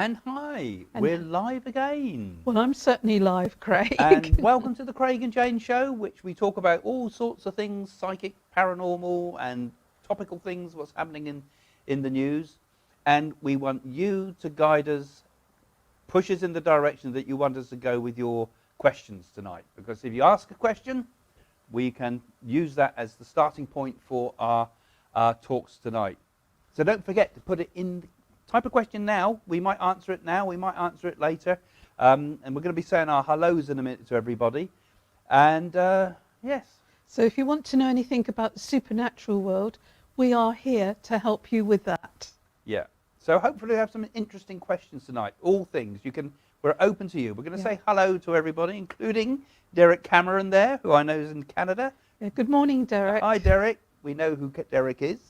And hi, And we're live again. well, I'm certainly live, Craig. And welcome to the Craig and Jane Show, which we talk about all sorts of things, psychic, paranormal, and topical things, what's happening in the news. And we want you to guide us, push us in the direction that you want us to go with your questions tonight. Because if you ask a question, we can use that as the starting point for our talks tonight. So don't forget to put it in. Type a question now. We might answer it now. We might answer it later. And we're going to be saying our hellos in a minute to everybody. And yes. So if you want to know anything about the supernatural world, we are here to help you with that. Yeah. So hopefully we have some interesting questions tonight. All things. We're open to you. We're going to say hello to everybody, including Derek Cameron there, who I know is in Canada. Yeah, good morning, Derek. Hi, Derek. We know who Derek is.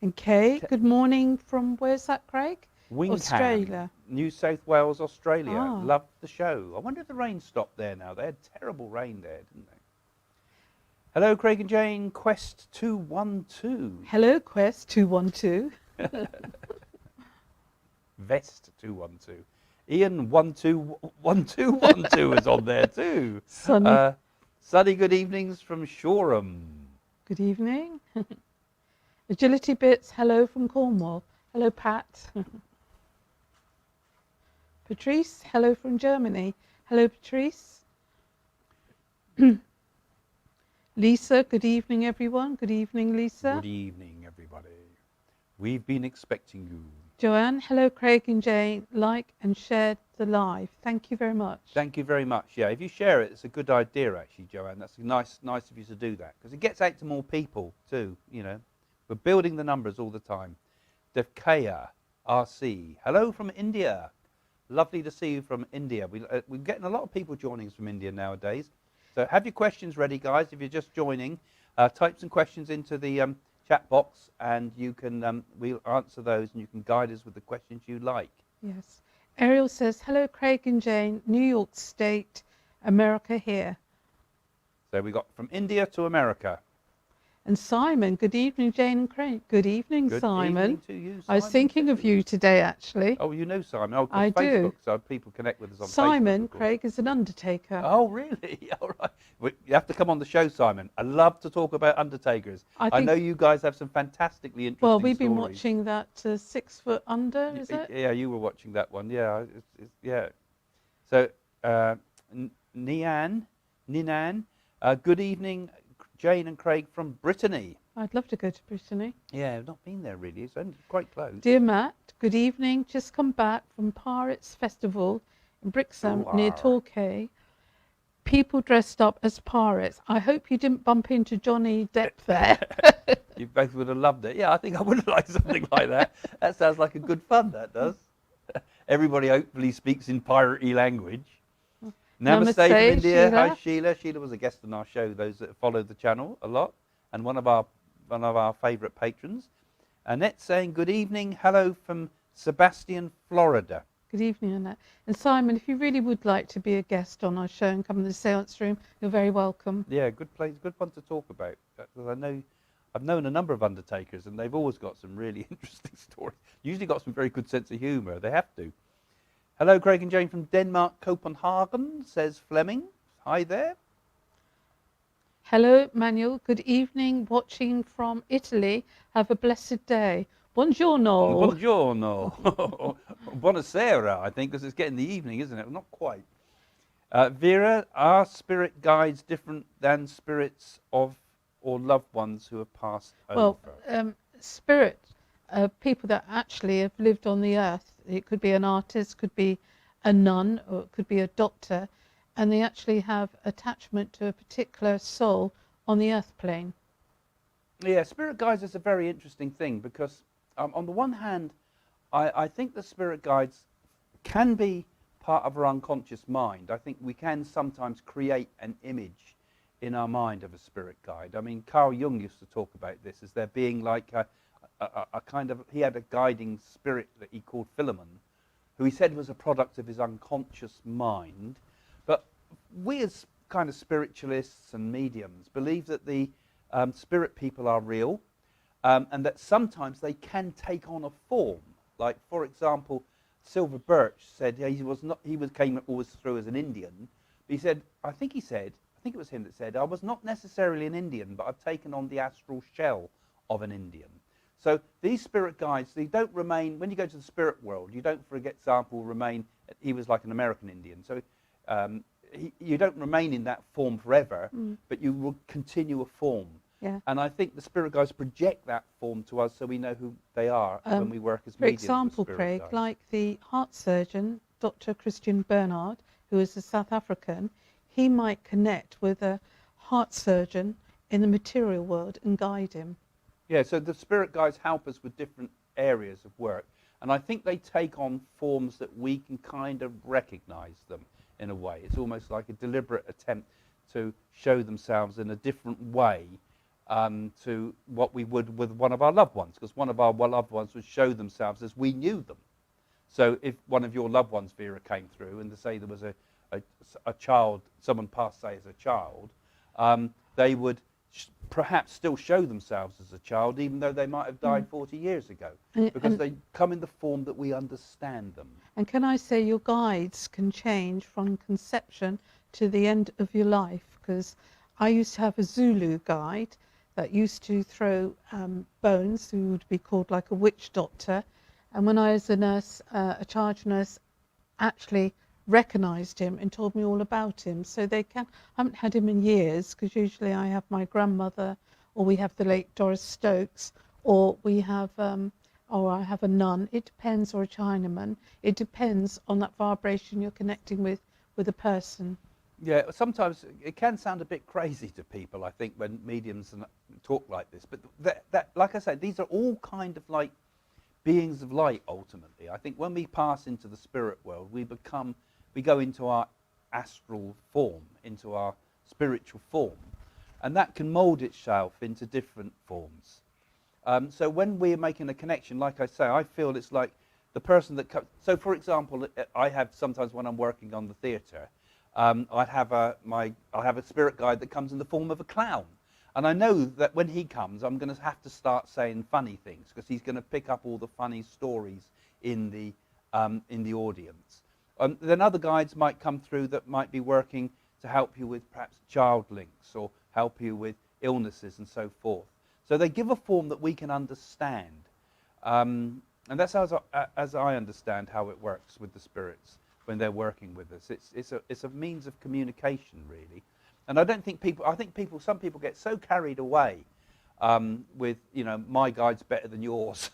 And Kay, good morning from, where's that, Craig? Wingham, Australia. New South Wales, Australia. Ah. Love the show. I wonder if the rain stopped there now. They had terrible rain there, didn't they? Hello, Craig and Jane, Quest 212. Hello, Quest 212. Vest 212. Ian 121212 is on there too. Sunny good evenings from Shoreham. Good evening. Agility Bits, hello from Cornwall. Hello, Pat. Patrice, hello from Germany. Hello, Patrice. Lisa, good evening, everyone. Good evening, Lisa. Good evening, everybody. We've been expecting you. Joanne, hello, Craig and Jane. Like and share the live. Thank you very much. Thank you very much. Yeah, if you share it, it's a good idea, actually, Joanne. That's nice of you to do that, because it gets out to more people too. You know, we're building the numbers all the time. Devkaya RC, hello from India. Lovely to see you from India. We're getting a lot of people joining us from India nowadays. So have your questions ready, guys. If you're just joining, type some questions into the chat box, and you can we'll answer those, and you can guide us with the questions you like. Yes. Ariel says, hello, Craig and Jane, New York State, America here. So we got from India to America. And Simon, good evening, Jane and Craig. Good evening, Good Simon. evening to you, Simon. I was thinking of you today, actually. Oh, you know Simon. Oh, I Facebook, do. so people connect with us on Facebook. Simon, Craig, is an undertaker. Oh, really? All right. You have to come on the show, Simon. I love to talk about undertakers. I know you guys have some fantastically interesting Well, we've been stories. watching that 6 foot under, is it? Yeah, you were watching that one. Yeah, yeah. So, Ninan, good evening, Jane and Craig from Brittany. I'd love to go to Brittany. Yeah, I've not been there really. It's only quite close. Dear Matt, good evening. Just come back from Pirates Festival in Brixham near Torquay. People dressed up as pirates. I hope you didn't bump into Johnny Depp there. You both would have loved it. Yeah, I think I would have liked something like that. That sounds like a good fun, that does. Everybody hopefully speaks in piratey language. Namaste from India. Sheila. Hi, Sheila. Sheila was a guest on our show, those that follow the channel a lot, and one of our favourite patrons. Annette saying good evening. Hello from Sebastian, Florida. Good evening, Annette. And Simon, if you really would like to be a guest on our show and come to the seance room, you're very welcome. Yeah, good place, good one to talk about. Because I've known a number of undertakers, and they've always got some really interesting stories. Usually got some very good sense of humour. They have to. Hello, Craig and Jane from Denmark, Copenhagen, says Fleming. Hi there. Hello, Manuel. Good evening. Watching from Italy. Have a blessed day. Buongiorno. Buongiorno. Buonasera, I think, because it's getting the evening, isn't it? Not quite. Vera, are spirit guides different than spirits of or loved ones who have passed over? Well, spirit, people that actually have lived on the earth. It could be an artist, could be a nun, or it could be a doctor, and they actually have attachment to a particular soul on the earth plane. Yeah, spirit guides is a very interesting thing, because on the one hand, I think the spirit guides can be part of our unconscious mind. I think we can sometimes create an image in our mind of a spirit guide. I mean, Carl Jung used to talk about this as there being like a kind of, he had a guiding spirit that he called Philemon, who he said was a product of his unconscious mind. But we as kind of spiritualists and mediums believe that the spirit people are real, and that sometimes they can take on a form. Like, for example, Silver Birch said he was not. Came always through as an Indian. But he said, I think it was him that said, I was not necessarily an Indian, but I've taken on the astral shell of an Indian. So these spirit guides, they don't remain, when you go to the spirit world, you don't, for example, remain, he was like an American Indian. So you don't remain in that form forever, but you will continue a form. Yeah. And I think the spirit guides project that form to us so we know who they are when we work as mediums. For example, with spirit Craig, guides. like the heart surgeon, Dr. Christian Bernard, who is a South African, he might connect with a heart surgeon in the material world and guide him. Yeah, so the spirit guides help us with different areas of work. And I think they take on forms that we can kind of recognize them in a way. It's almost like a deliberate attempt to show themselves in a different way to what we would with one of our loved ones, because one of our loved ones would show themselves as we knew them. So if one of your loved ones, Vera, came through and to say there was a child, someone passed, say, as a child, they would perhaps still show themselves as a child, even though they might have died 40 years ago, because they come in the form that we understand them. And can I say your guides can change from conception to the end of your life? Because I used to have a Zulu guide that used to throw bones, who would be called like a witch doctor. And when I was a nurse, a charge nurse, actually recognised him and told me all about him. So they can, I haven't had him in years, because usually I have my grandmother, or we have the late Doris Stokes, or we have, or I have a nun. It depends, or a Chinaman. It depends on that vibration you're connecting with a person. Yeah, sometimes it can sound a bit crazy to people, I think, when mediums talk like this. But that, like I said, these are all kind of like beings of light, ultimately. I think when we pass into the spirit world, we go into our astral form, into our spiritual form. And that can mold itself into different forms. So when we're making a connection, like I say, I feel it's like the person that comes. So, for example, I have sometimes when I'm working on the theatre, I have a spirit guide that comes in the form of a clown. And I know that when he comes, I'm going to have to start saying funny things, because he's going to pick up all the funny stories in the audience. Then other guides might come through that might be working to help you with perhaps child links, or help you with illnesses and so forth. So they give a form that we can understand. And that's as I understand how it works with the spirits when they're working with us. It's a means of communication, really. And I don't think some people get so carried away with, my guide's better than yours,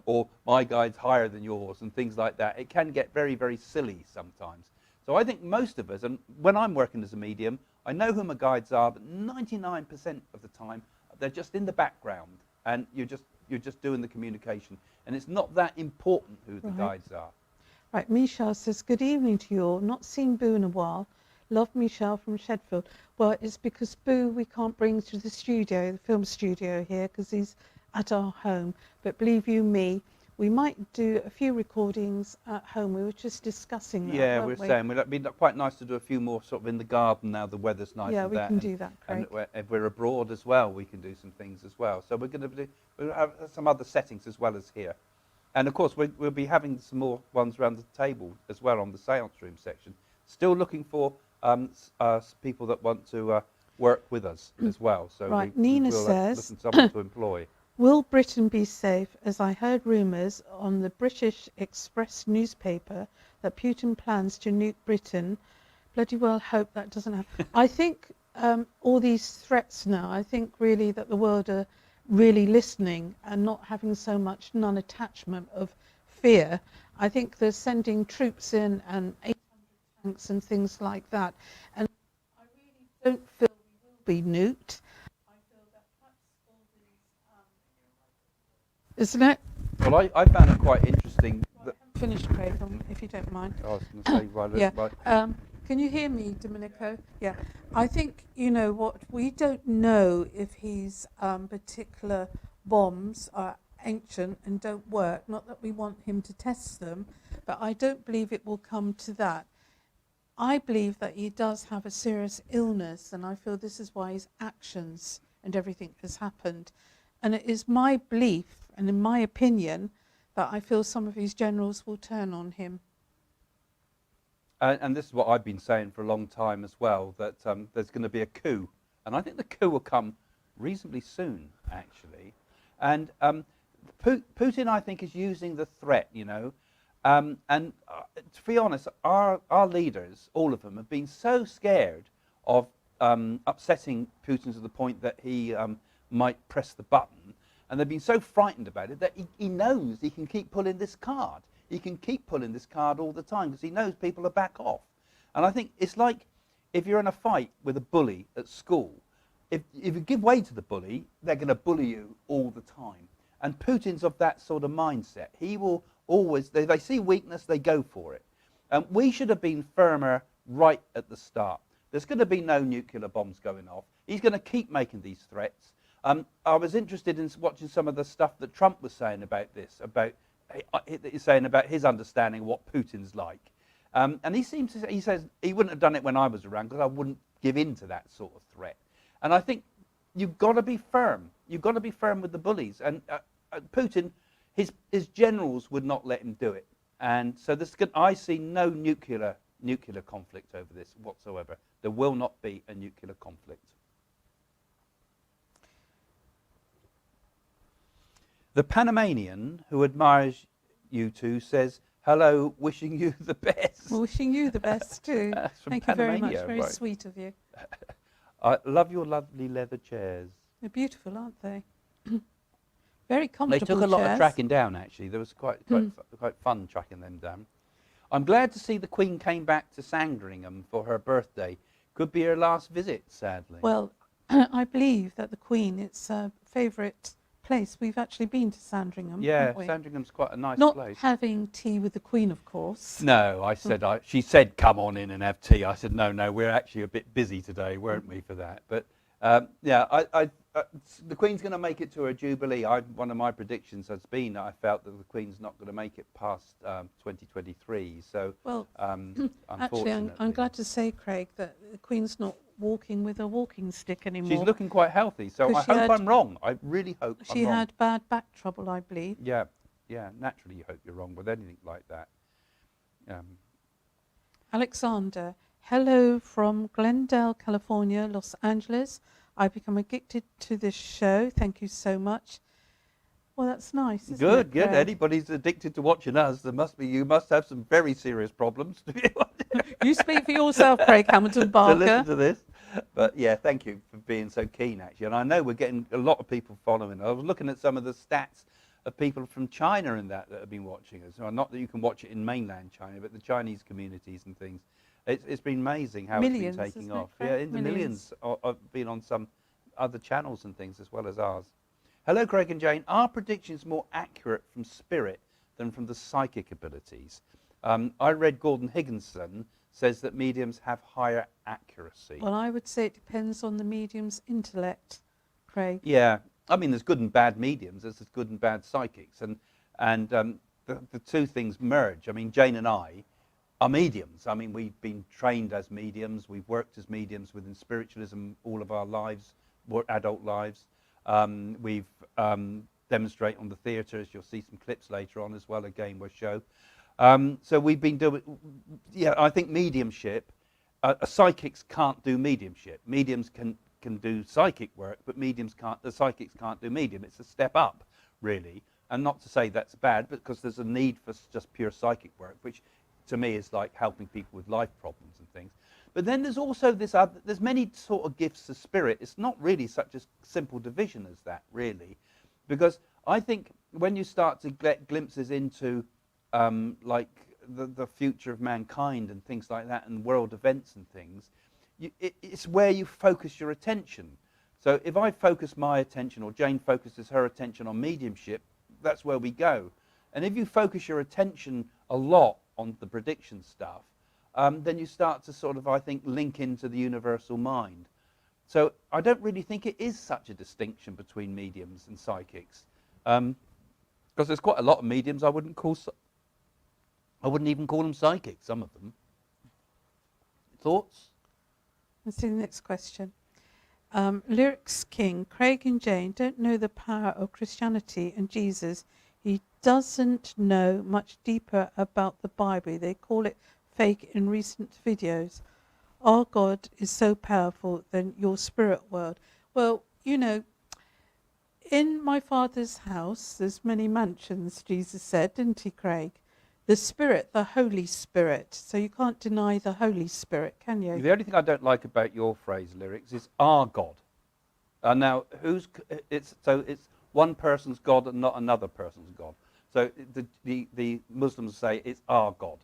or my guide's higher than yours, and things like that. It can get very, very silly sometimes. So I think most of us, and when I'm working as a medium, I know who my guides are, but 99% of the time, they're just in the background, and you're just doing the communication. And it's not that important who the guides are. Right, Michelle says, good evening to you all. Not seen Boo in a while. Love, Michelle from Shedfield. Well, it's because Boo we can't bring to the studio, the film studio here, because he's at our home. But believe you me, we might do a few recordings at home. We were just discussing that. Yeah, we're saying it'd be quite nice to do a few more sort of in the garden now the weather's nice. Yeah, and we that, can do that, Craig. And if we're abroad as well, we can do some things as well. So we'll have some other settings as well as here. And of course, we'll be having some more ones around the table as well on the seance room section. Still looking for people that want to work with us as well. So right, Nina Nina says, looking for someone to employ. Will Britain be safe, as I heard rumours on the British Express newspaper that Putin plans to nuke Britain? Bloody well hope that doesn't happen. I think all these threats now, I think really that the world are really listening and not having so much non-attachment of fear. I think they're sending troops in and 800 tanks and things like that. And I really don't feel we will be nuked. I feel that perhaps all these, isn't it? Well, I found it quite interesting. Finished, Craig, if you don't mind. I was going to say, yeah. Can you hear me, Domenico? Yeah. I think, what, we don't know if his particular bombs are ancient and don't work. Not that we want him to test them, but I don't believe it will come to that. I believe that he does have a serious illness, and I feel this is why his actions and everything has happened. And it is my belief, and in my opinion, that I feel some of his generals will turn on him. And this is what I've been saying for a long time as well, that there's going to be a coup. And I think the coup will come reasonably soon, actually. And Putin, I think, is using the threat, you know. And to be honest, our leaders, all of them, have been so scared of upsetting Putin to the point that he might press the button. And they've been so frightened about it that he knows he can keep pulling this card. He can keep pulling this card all the time because he knows people are back off. And I think it's like if you're in a fight with a bully at school, if you give way to the bully, they're going to bully you all the time. And Putin's of that sort of mindset. He will always, they see weakness, they go for it. We should have been firmer right at the start. There's going to be no nuclear bombs going off. He's going to keep making these threats. I was interested in watching some of the stuff that Trump was saying about this, he's saying about his understanding of what Putin's like. And he seems to say, he says he wouldn't have done it when I was around because I wouldn't give in to that sort of threat. And I think you've got to be firm. You've got to be firm with the bullies. And Putin, his generals would not let him do it. And so I see no nuclear conflict over this whatsoever. There will not be a nuclear conflict. The Panamanian, who admires you two, says, hello, wishing you the best. Well, wishing you the best too. Thank you very much. Very sweet of you. I love your lovely leather chairs. They're beautiful, aren't they? Very comfortable. They took a lot of tracking down, actually. There was quite fun tracking them down. I'm glad to see the Queen came back to Sandringham for her birthday. Could be her last visit, sadly. Well, I believe that the Queen, it's a favourite place. We've actually been to Sandringham. Yeah, Sandringham's quite a nice place. Not having tea with the Queen, of course. No, I said, she said, come on in and have tea. I said, no, we're actually a bit busy today, weren't we, for that? But yeah, the Queen's going to make it to her Jubilee. One of my predictions has been I felt that the Queen's not going to make it past 2023. So, well, unfortunately, actually, I'm glad to say, Craig, that the Queen's not walking with a walking stick anymore. She's looking quite healthy, so I hope I'm wrong. I really hope I'm wrong. She had bad back trouble, I believe. Yeah, naturally you hope you're wrong with anything like that. Alexander, hello from Glendale, California, Los Angeles. I've become addicted to this show. Thank you so much. Well, that's nice, isn't it? Good. Anybody's addicted to watching us, you must have some very serious problems. You speak for yourself, Craig Hamilton Barker. To listen to this. But yeah, thank you for being so keen, actually. And I know we're getting a lot of people following. I was looking at some of the stats of people from China and that have been watching us. Well, not that you can watch it in mainland China, but the Chinese communities and things. It's been amazing how it's been taking off. Yeah, in the millions have been on some other channels and things as well as ours. Hello, Craig and Jane. Are predictions more accurate from spirit than from the psychic abilities? I read Gordon Higginson says that mediums have higher accuracy. Well, I would say it depends on the medium's intellect, Craig. Yeah, I mean, there's good and bad mediums, there's good and bad psychics, and the two things merge. I mean, Jane and I are mediums. I mean, we've been trained as mediums, we've worked as mediums within spiritualism all of our lives, adult lives. We've demonstrated on the theatres, you'll see some clips later on as well, again, we'll show. So we've been doing, I think mediumship, psychics can't do mediumship. Mediums can do psychic work, but the psychics can't do medium. It's a step up, really. And not to say that's bad, because there's a need for just pure psychic work, which to me is like helping people with life problems and things. But then there's also there's many sort of gifts of spirit. It's not really such a simple division as that, really. Because I think when you start to get glimpses into like the future of mankind and things like that, and world events and things, it's where you focus your attention. So if I focus my attention, or Jane focuses her attention on mediumship, that's where we go. And if you focus your attention a lot on the prediction stuff, then you start to sort of, I think, link into the universal mind. So I don't really think it is such a distinction between mediums and psychics, because there's quite a lot of mediums I wouldn't even call them psychics, some of them. Thoughts? Let's see the next question. Lyrics King, Craig and Jane don't know the power of Christianity and Jesus. He doesn't know much deeper about the Bible. They call it fake in recent videos. Our God is so powerful than your spirit world. Well, you know, in my Father's house, there's many mansions, Jesus said, didn't he, Craig? The Spirit, the Holy Spirit. So you can't deny the Holy Spirit, can you? The only thing I don't like about your phrase lyrics is our God. Now, it's one person's God and not another person's God. So the Muslims say it's our God.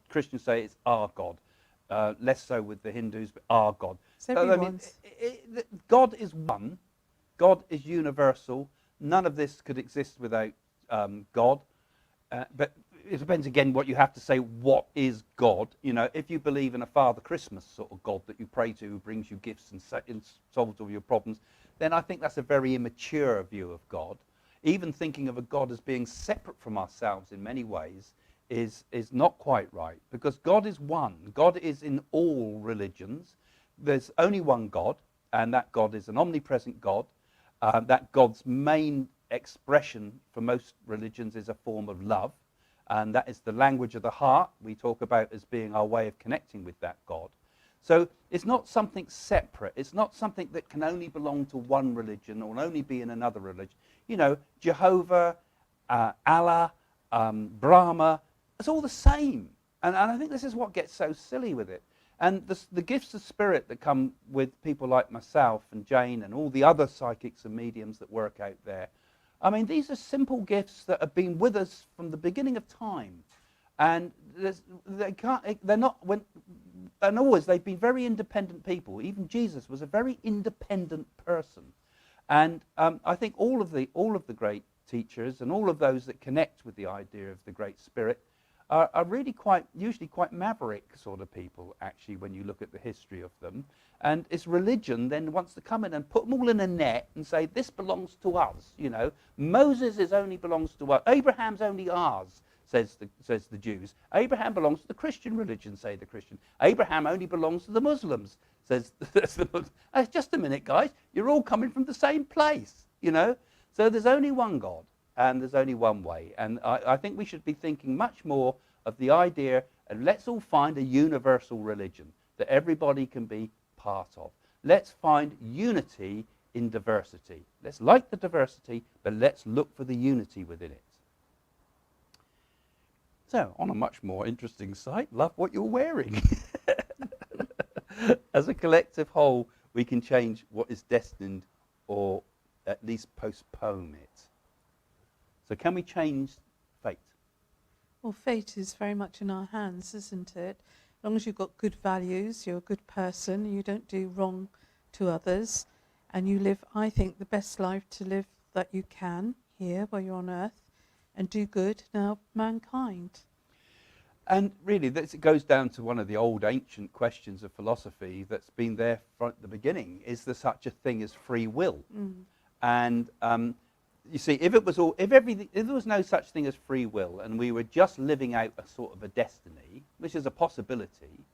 Christians say it's our God. Less so with the Hindus, but our God. It's everyone's. God is one. God is universal. None of this could exist without God. But it depends again what you have to say. What is God? You know, if you believe in a Father Christmas sort of God that you pray to, who brings you gifts and solves all your problems, then I think that's a very immature view of God. Even thinking of a God as being separate from ourselves in many ways is not quite right, because God is one. God is in all religions. There's only one God, and that God is an omnipresent God. That God's main expression for most religions is a form of love, and that is the language of the heart we talk about as being our way of connecting with that God. So it's not something separate. It's not something that can only belong to one religion or only be in another religion. You know, Jehovah, Allah, Brahma, it's all the same. And I think this is what gets so silly with it. And the gifts of spirit that come with people like myself and Jane and all the other psychics and mediums that work out there, I mean, these are simple gifts that have been with us from the beginning of time. And they've been very independent people. Even Jesus was a very independent person. And I think all of the great teachers and all of those that connect with the idea of the Great Spirit are really usually quite maverick sort of people, actually, when you look at the history of them. And it's religion then wants to come in and put them all in a net and say, this belongs to us, you know. Moses only belongs to us. Abraham's only ours, says the Jews. Abraham belongs to the Christian religion, say the Christian. Abraham only belongs to the Muslims, says the Muslims. Just a minute, guys. You're all coming from the same place, you know. So there's only one God. And there's only one way. And I think we should be thinking much more of the idea, and let's all find a universal religion that everybody can be part of. Let's find unity in diversity. Let's like the diversity, but let's look for the unity within it. So, on a much more interesting site, love what you're wearing. As a collective whole, we can change what is destined, or at least postpone it. So can we change fate? Well, fate is very much in our hands, isn't it? As long as you've got good values, you're a good person, you don't do wrong to others, and you live, I think, the best life to live that you can here while you're on earth, and do good and help mankind. And really, it goes down to one of the old ancient questions of philosophy that's been there from the beginning. Is there such a thing as free will? And you see, if there was no such thing as free will, and we were just living out a sort of a destiny, which is a possibility,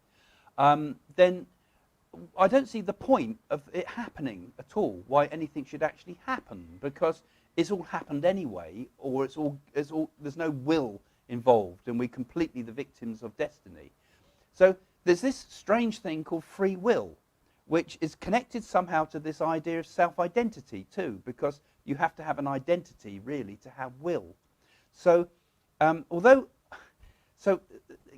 then I don't see the point of it happening at all. Why anything should actually happen? Because it's all happened anyway, or there's no will involved, and we're completely the victims of destiny. So there's this strange thing called free will, which is connected somehow to this idea of self-identity too, because you have to have an identity, really, to have will. So, it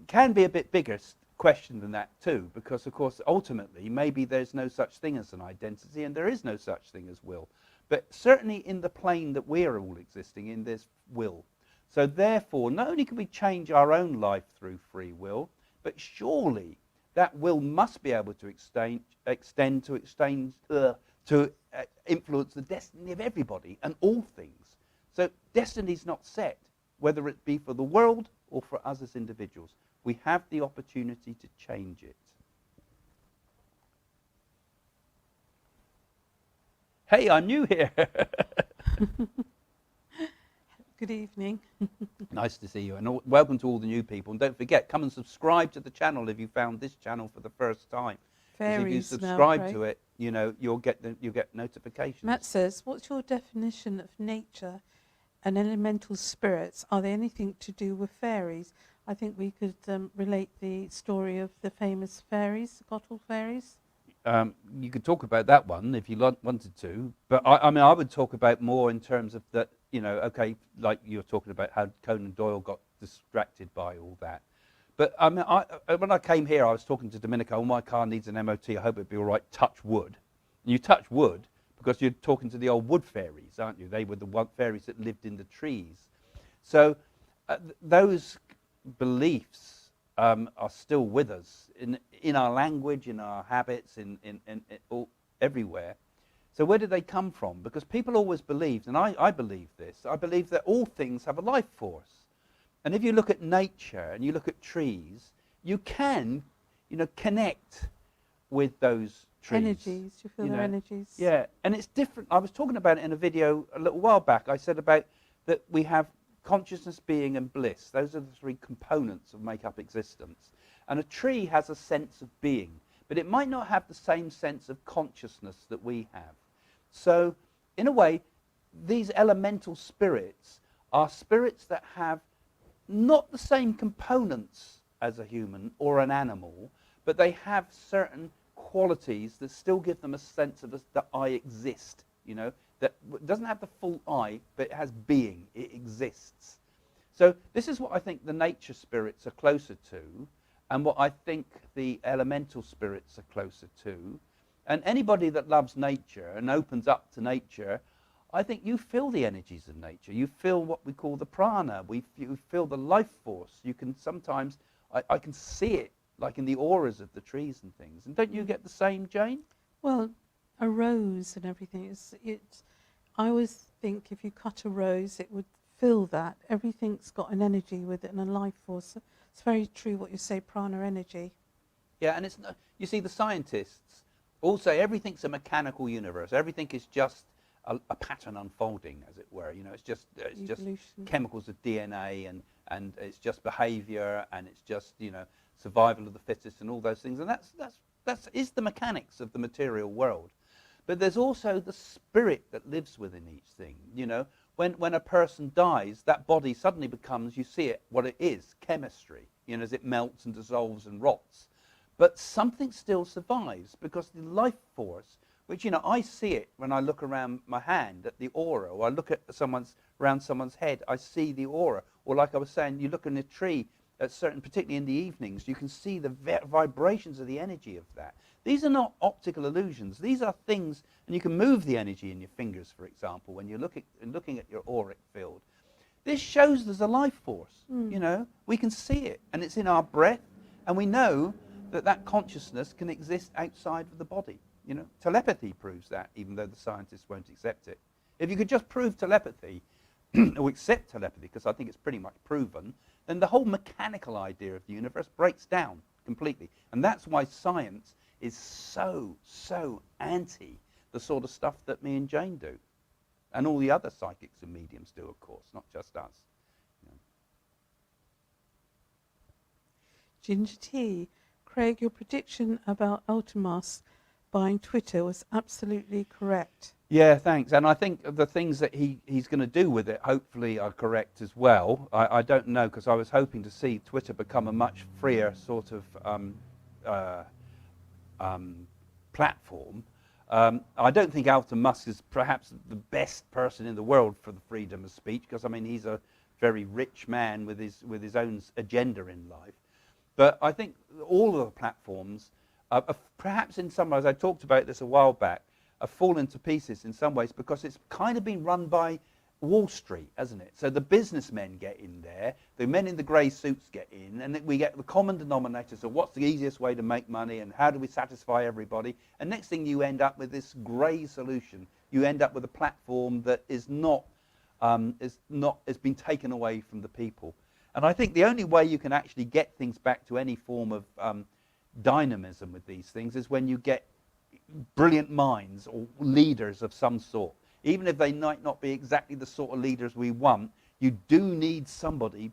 can be a bit bigger question than that too, because, of course, ultimately, maybe there's no such thing as an identity, and there is no such thing as will. But certainly in the plane that we're all existing in, there's will. So therefore, not only can we change our own life through free will, but surely that will must be able to extend to influence the destiny of everybody and all things. So destiny's not set, whether it be for the world or for us as individuals. We have the opportunity to change it. Hey, I'm new here. Good evening. Nice to see you, and welcome to all the new people. And don't forget, come and subscribe to the channel if you found this channel for the first time. If you subscribe to it, you'll get notifications. Matt says, what's your definition of nature and elemental spirits, are they anything to do with fairies? I think we could relate the story of the famous fairies, the bottle fairies. You could talk about that one if you wanted to, but I mean, I would talk about more in terms of that, okay, like you're talking about how Conan Doyle got distracted by all that. But I mean, when I came here, I was talking to Dominica, oh, my car needs an MOT, I hope it'd be all right, touch wood. And you touch wood because you're talking to the old wood fairies, aren't you? They were the fairies that lived in the trees. So those beliefs are still with us in our language, in our habits, in everywhere. So where did they come from? Because people always believed, and I believe this, I believe that all things have a life force. And if you look at nature and you look at trees, you can, connect with those trees. Energies, you feel their energies. Yeah, and it's different. I was talking about it in a video a little while back. I said about that we have consciousness, being, and bliss. Those are the three components that make up existence. And a tree has a sense of being, but it might not have the same sense of consciousness that we have. So, in a way, these elemental spirits are spirits that have not the same components as a human or an animal, but they have certain qualities that still give them a sense of that I exist, that doesn't have the full I, but it has being, it exists. So this is what I think the nature spirits are closer to, and what I think the elemental spirits are closer to. And anybody that loves nature and opens up to nature, I think you feel the energies of nature. You feel what we call the prana. You feel the life force. You can sometimes, I can see it, like in the auras of the trees and things. And don't you get the same, Jane? Well, a rose and everything, I always think if you cut a rose, it would feel that. Everything's got an energy with it and a life force. It's very true what you say, prana energy. Yeah, and you see, the scientists all say everything's a mechanical universe. Everything is just a pattern unfolding, as it were. It's just chemicals of DNA, and it's just behavior, and it's just survival of the fittest, and all those things. And that is the mechanics of the material world. But there's also the spirit that lives within each thing. When a person dies, that body suddenly becomes, you see it, what it is, chemistry. As it melts and dissolves and rots. But something still survives, because the life force, which, I see it when I look around my hand at the aura, or I look at around someone's head, I see the aura. Or like I was saying, you look in a tree at particularly in the evenings, you can see the vibrations of the energy of that. These are not optical illusions. These are things, and you can move the energy in your fingers, for example, when you're looking at your auric field. This shows there's a life force. We can see it, and it's in our breath, and we know that consciousness can exist outside of the body. Telepathy proves that, even though the scientists won't accept it. If you could just prove telepathy, or accept telepathy, because I think it's pretty much proven, then the whole mechanical idea of the universe breaks down completely. And that's why science is so anti the sort of stuff that me and Jane do. And all the other psychics and mediums do, of course, not just us. Ginger tea. Craig, your prediction about Elon Musk buying Twitter was absolutely correct. Yeah, thanks. And I think the things that he's going to do with it hopefully are correct as well. I don't know, because I was hoping to see Twitter become a much freer sort of platform. I don't think Elon Musk is perhaps the best person in the world for the freedom of speech, because, I mean, he's a very rich man with his own agenda in life. But I think all of the platforms, perhaps in some ways, I talked about this a while back, have fallen to pieces in some ways because it's kind of been run by Wall Street, hasn't it? So the businessmen get in there, the men in the grey suits get in, and we get the common denominators of what's the easiest way to make money and how do we satisfy everybody. And next thing you end up with this grey solution. You end up with a platform that is has been taken away from the people. And I think the only way you can actually get things back to any form of dynamism with these things is when you get brilliant minds or leaders of some sort. Even if they might not be exactly the sort of leaders we want, you do need somebody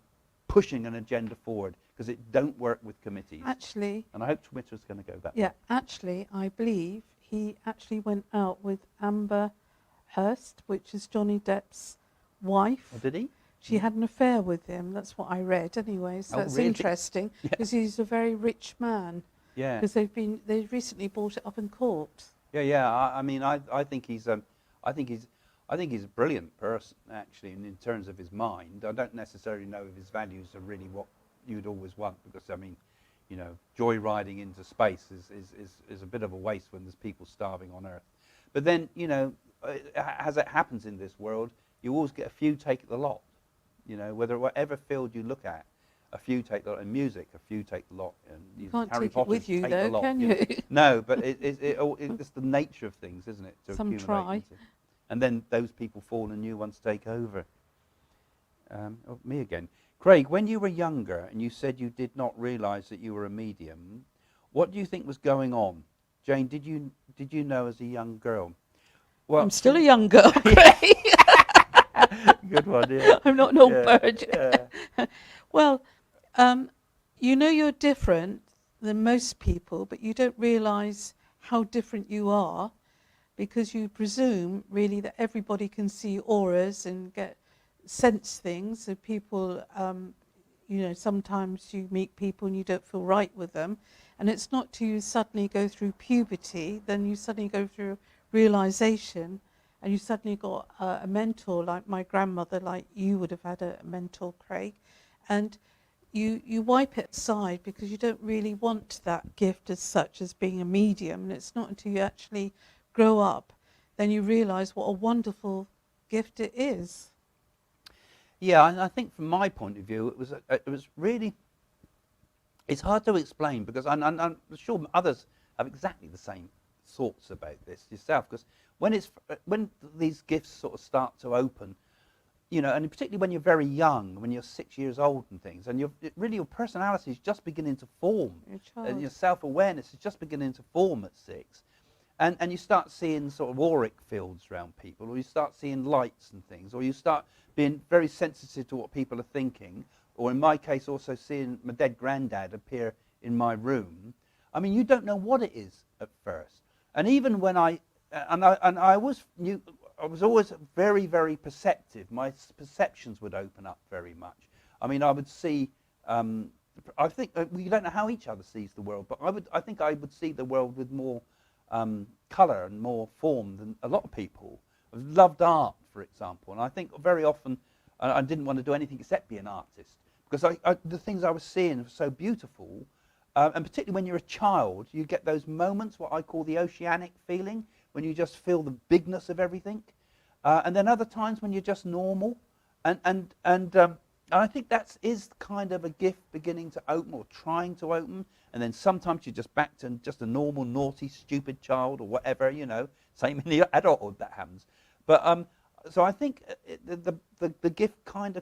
pushing an agenda forward, because it don't work with committees. Actually, and I hope Twitter's going to go that way. Yeah, actually, I believe he actually went out with Amber Heard, which is Johnny Depp's wife. Oh, did he? She had an affair with him. That's what I read anyway. So Oh, that's really? interesting Yeah. because he's a very rich man. Yeah. Because they've recently brought it up in court. Yeah. I mean, I think he's I think he's a brilliant person actually, in terms of his mind. I don't necessarily know if his values are really what you'd always want, because I mean, you know, joyriding into space is a bit of a waste when there's people starving on Earth. But then, you know, as it happens in this world, you always get a few take the lot. You know, whatever field you look at, a few take the lot. In music, a few take the lot. And You can't Harry take it Potter's with you take though, the lot, can know. you? No, but it's the nature of things, isn't it? To Some accumulate try. into. And then those people fall and new ones take over. Me again. Craig, when you were younger and you said you did not realise that you were a medium, what do you think was going on? Jane, did you know as a young girl? Well, I'm still a young girl, Craig. good one, yeah. I'm not an old Yeah, bird. yeah. Well, you know you're different than most people, but you don't realise how different you are, because you presume really that everybody can see auras and sense things. So people, you know, sometimes you meet people and you don't feel right with them, and it's not till you suddenly go through puberty, then you suddenly go through realization, and you suddenly got a mentor like my grandmother, like you would have had a mentor, Craig, and you wipe it aside because you don't really want that gift as such as being a medium. And it's not until you actually grow up then you realize what a wonderful gift it is. Yeah, and I think from my point of view, it was really, it's hard to explain, because I'm sure others have exactly the same thoughts about this yourself, because when these gifts sort of start to open, you know, and particularly when you're very young, when you're 6 years old and things, and really your personality is just beginning to form, and your self-awareness is just beginning to form at 6, and you start seeing sort of auric fields around people, or you start seeing lights and things, or you start being very sensitive to what people are thinking, or in my case also seeing my dead granddad appear in my room. I mean, you don't know what it is at first. And even when I was always very, very perceptive. My perceptions would open up very much. I mean, I would see, I think, we don't know how each other sees the world, but I think I would see the world with more colour and more form than a lot of people. I loved art, for example, and I think very often I didn't want to do anything except be an artist, because the things I was seeing were so beautiful, and particularly when you're a child, you get those moments, what I call the oceanic feeling, when you just feel the bigness of everything, and then other times when you're just normal, and I think that is kind of a gift beginning to open, or trying to open, and then sometimes you're just back to just a normal, naughty, stupid child, or whatever, you know. Same in the adulthood that happens. But so I think the gift can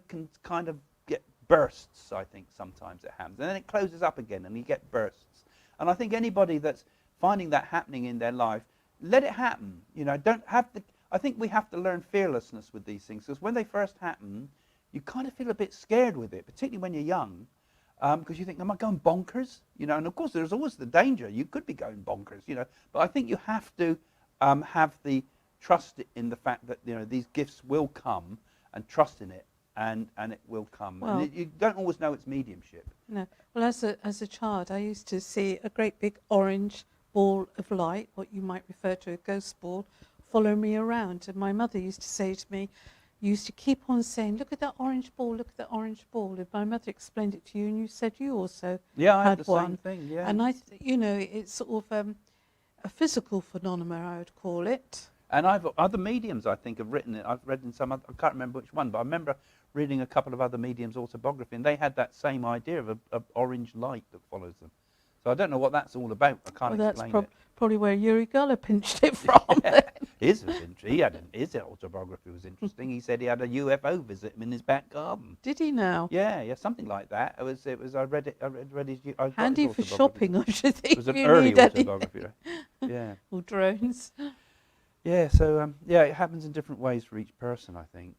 get bursts. I think sometimes it happens, and then it closes up again, and you get bursts. And I think anybody that's finding that happening in their life, let it happen. You know, don't have the. I think we have to learn fearlessness with these things, because when they first happen, you kind of feel a bit scared with it, particularly when you're young, because you think, am I going bonkers? You know, and of course there's always the danger. You could be going bonkers, you know. But I think you have to have the trust in the fact that, you know, these gifts will come, and trust in it, and it will come. Well, and you don't always know it's mediumship. No. Well, as a child, I used to see a great big orange ball of light, what you might refer to a ghost ball, follow me around. And my mother used to say to me, you used to keep on saying, look at that orange ball, look at that orange ball. And my mother explained it to you, and you said you also I had the one. Same thing, yeah. And you know, it's sort of a physical phenomenon, I would call it. And other mediums, I think, have written it. I've read in some other, I can't remember which one, but I remember reading a couple of other mediums' autobiography, and they had that same idea of a orange light that follows them. So I don't know what that's all about. I can't explain it. Probably where Uri Geller pinched it from. His was interesting. His autobiography was interesting. He said he had a UFO visit him in his back garden. Did he now? Yeah, something like that. It was. I read it. I read his. Handy for shopping, I should think. It was an early autobiography. Yeah. Or drones. Yeah. So it happens in different ways for each person, I think.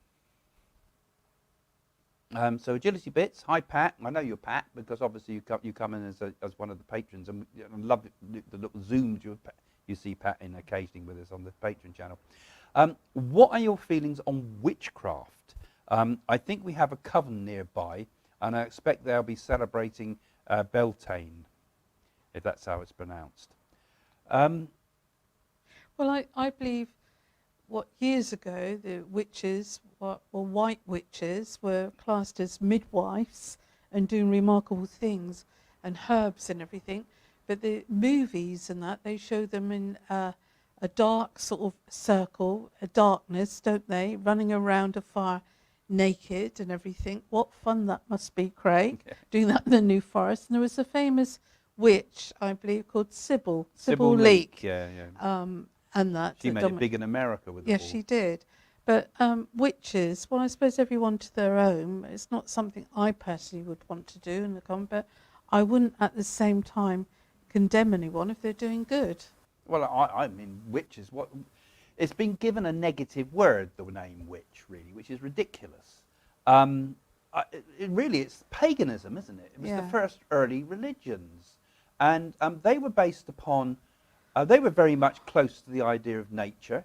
So Agility Bits, hi Pat. I know you're Pat because obviously you come in as one of the patrons, and I love the little zooms you see Pat in occasionally with us on the Patreon channel. What are your feelings on witchcraft? I think we have a coven nearby, and I expect they'll be celebrating Beltane, if that's how it's pronounced. Well, I believe years ago the witches, or white witches, were classed as midwives and doing remarkable things and herbs and everything. But the movies and that, they show them in a dark sort of circle, a darkness, don't they? Running around a fire naked and everything. What fun that must be, Craig, doing that in the New Forest. And there was a famous witch, I believe, called Sybil Leek. Yeah, yeah. And that. She made it big in America with the Yes, ball. she did. But witches, well, I suppose everyone to their own. It's not something I personally would want to do in the common, but I wouldn't at the same time condemn anyone if they're doing good. Well, I mean, witches, it's been given a negative word, the name witch, really, which is ridiculous. It's paganism, isn't it? It was the first early religions. And they were based upon, they were very much close to the idea of nature.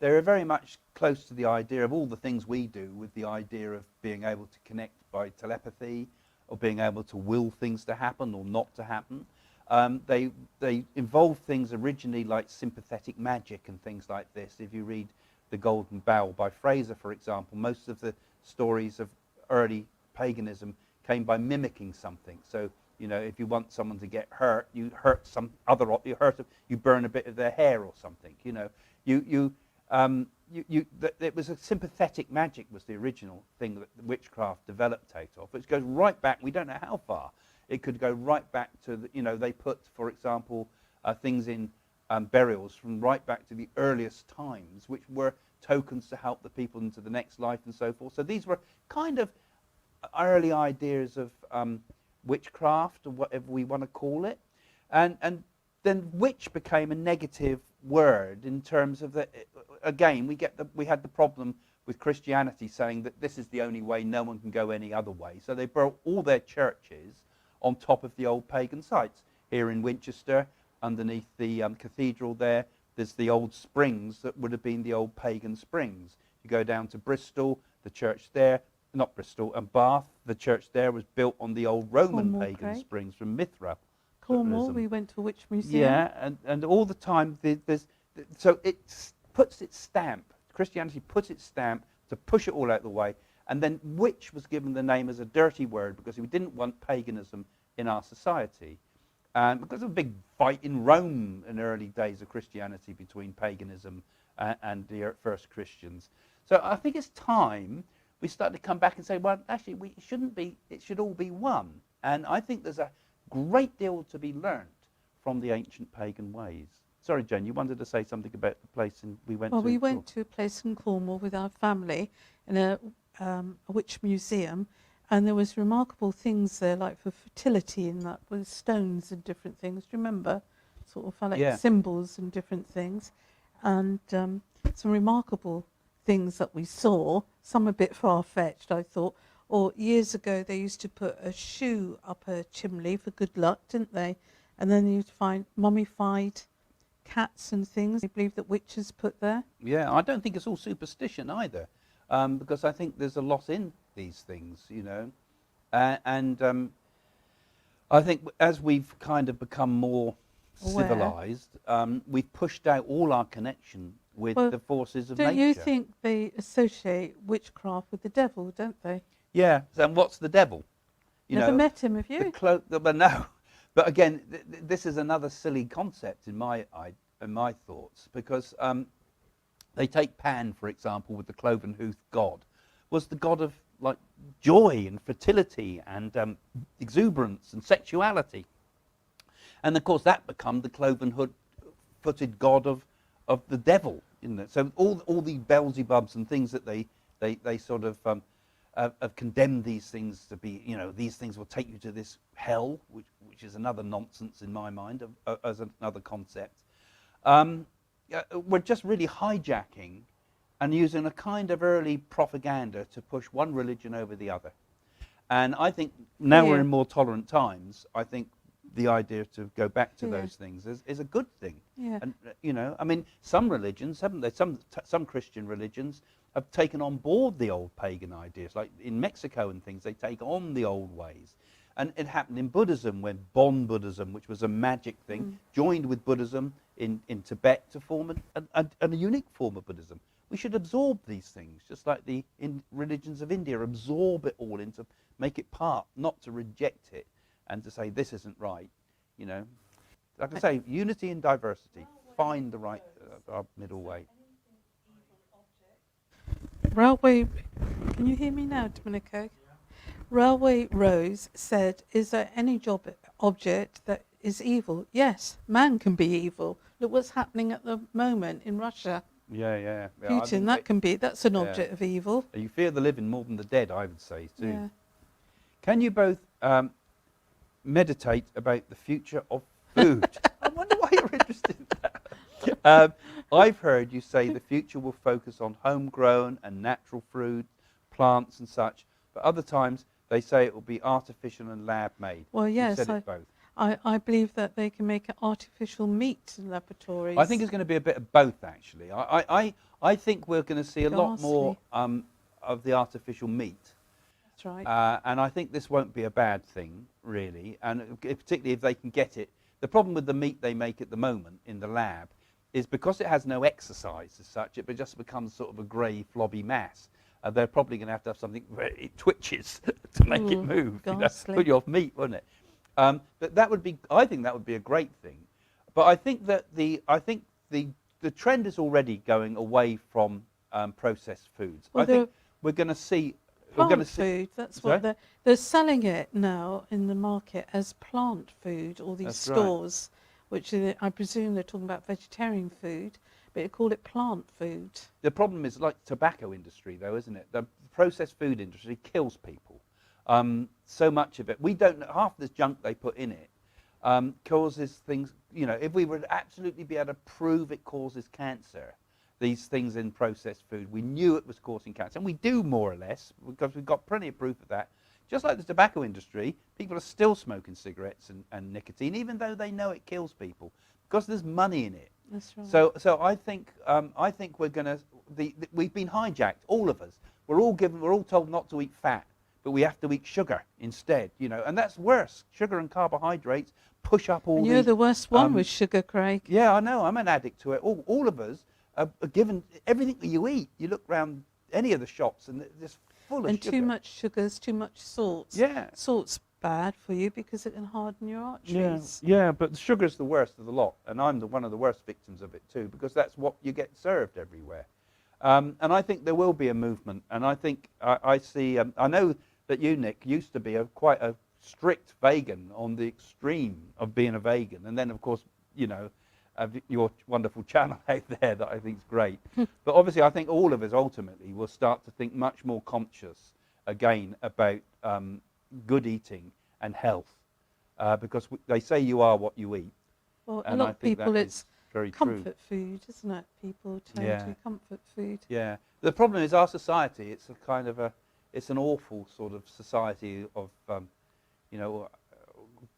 They were very much close to the idea of all the things we do, with the idea of being able to connect by telepathy, or being able to will things to happen or not to happen. They involved things originally like sympathetic magic and things like this. If you read The Golden Bough by Fraser, for example, most of the stories of early paganism came by mimicking something. So, you know, if you want someone to get hurt, you hurt some other, you burn a bit of their hair or something. You know, it was a sympathetic magic was the original thing that witchcraft developed out of, which goes right back. We don't know how far. It could go right back to, they put, for example, things in burials from right back to the earliest times, which were tokens to help the people into the next life and so forth. So these were kind of early ideas of witchcraft, or whatever we want to call it. And then witch became a negative word in terms of that. Again, we had the problem with Christianity saying that this is the only way, no one can go any other way. So they built all their churches on top of the old pagan sites. Here in Winchester, underneath the cathedral there's the old springs that would have been the old pagan springs. You go down to Bristol, the church there, not Bristol, and Bath, the church there was built on the old Roman pagan springs from Mithra. Cornwall, we went to a witch museum. Yeah, and all the time so it puts its stamp. Christianity puts its stamp to push it all out of the way. And then witch was given the name as a dirty word because we didn't want paganism in our society. And because of a big fight in Rome in the early days of Christianity between paganism and the first Christians. So I think it's time we start to come back and say, well, actually, it should all be one. And I think there's a great deal to be learnt from the ancient pagan ways. Sorry, Jen, you wanted to say something about the place we went to? Well, we went to a place in Cornwall with our family in a witch museum, and there was remarkable things there, like for fertility and that, with stones and different things. Do you remember? Sort of phallic symbols and different things. And some remarkable things that we saw, some a bit far-fetched, I thought. Or years ago, they used to put a shoe up a chimney for good luck, didn't they? And then you'd find mummified cats and things, I believe, that witches put there. Yeah, I don't think it's all superstition either, because I think there's a lot in these things, and I think as we've kind of become more civilized, we've pushed out all our connection with the forces of nature. Don't you think they associate witchcraft with the devil, don't they? Yeah, and what's the devil? Never met him, have you? But no. But again, this is another silly concept in my thoughts, because they take Pan, for example, with the cloven-hoofed god, was the god of like joy and fertility and exuberance and sexuality, and of course that become the cloven-footed god of the devil. So all the Beelzebubs and things that they sort of have condemned these things to be, these things will take you to this hell, which is another nonsense in my mind as another concept. We're just really hijacking and using a kind of early propaganda to push one religion over the other. And I think now we're in more tolerant times. I think the idea to go back to Yeah. those things is a good thing. Yeah. And I mean, some religions haven't they? Some Christian religions have taken on board the old pagan ideas, like in Mexico and things. They take on the old ways, and it happened in Buddhism when Bon Buddhism, which was a magic thing, joined with Buddhism in Tibet to form a unique form of Buddhism. We should absorb these things, just like the religions of India absorb it all into, make it part, not to reject it and to say this isn't right. Like I say, unity and diversity. Find the right middle way. Railway, can you hear me now, Domenico? Yeah. Railway Rose said, is there any object that is evil? Yes, man can be evil. Look what's happening at the moment in Russia. Yeah. Putin, that's an object of evil. You fear the living more than the dead, I would say, too. Yeah. Can you both meditate about the future of food? I wonder why you're interested in that. I've heard you say the future will focus on homegrown and natural food, plants and such, but other times they say it will be artificial and lab-made. Well, yes, you said it both. I believe that they can make artificial meat in laboratories. I think it's going to be a bit of both, actually. I think we're going to see a lot more of the artificial meat. That's right. And I think this won't be a bad thing, really, and particularly if they can get it. The problem with the meat they make at the moment in the lab is because it has no exercise as such, it just becomes sort of a grey, flobby mass. They're probably going to have something where it twitches to make it move. Put you off meat, wouldn't it? But that would be, I think that would be a great thing. But I think that the trend is already going away from processed foods. Well, I think we're going to see plant food. That's what they're selling it now in the market as plant food. All these stores, which I presume they're talking about vegetarian food, but they call it plant food. The problem is like tobacco industry, though, isn't it? The processed food industry kills people. So much of it, we don't know, half this junk they put in it causes things, if we would absolutely be able to prove it causes cancer, these things in processed food, we knew it was causing cancer, and we do more or less, because we've got plenty of proof of that. Just like the tobacco industry, people are still smoking cigarettes and nicotine, even though they know it kills people, because there's money in it. That's right. So I think we're going to, we've been hijacked, all of us. We're all told not to eat fat, but we have to eat sugar instead, and that's worse. Sugar and carbohydrates push up all. You're the worst one with sugar, Craig. Yeah, I know. I'm an addict to it. All of us are given everything that you eat. You look around any of the shops, and they're just full of sugar. And too much sugars, too much salts. Yeah. Salt's bad for you because it can harden your arteries. Yeah, but the sugar's the worst of the lot, and I'm one of the worst victims of it too, because that's what you get served everywhere. And I think there will be a movement, and I think I see. I know that you, Nick, used to be quite a strict vegan on the extreme of being a vegan, and then of course your wonderful channel out there that I think is great. But obviously I think all of us ultimately will start to think much more conscious again about good eating and health, because they say you are what you eat. Well, a lot of people, it's very comfort food, isn't it? People turn to comfort food. Yeah. The problem is our society, it's a kind of it's an awful sort of society of,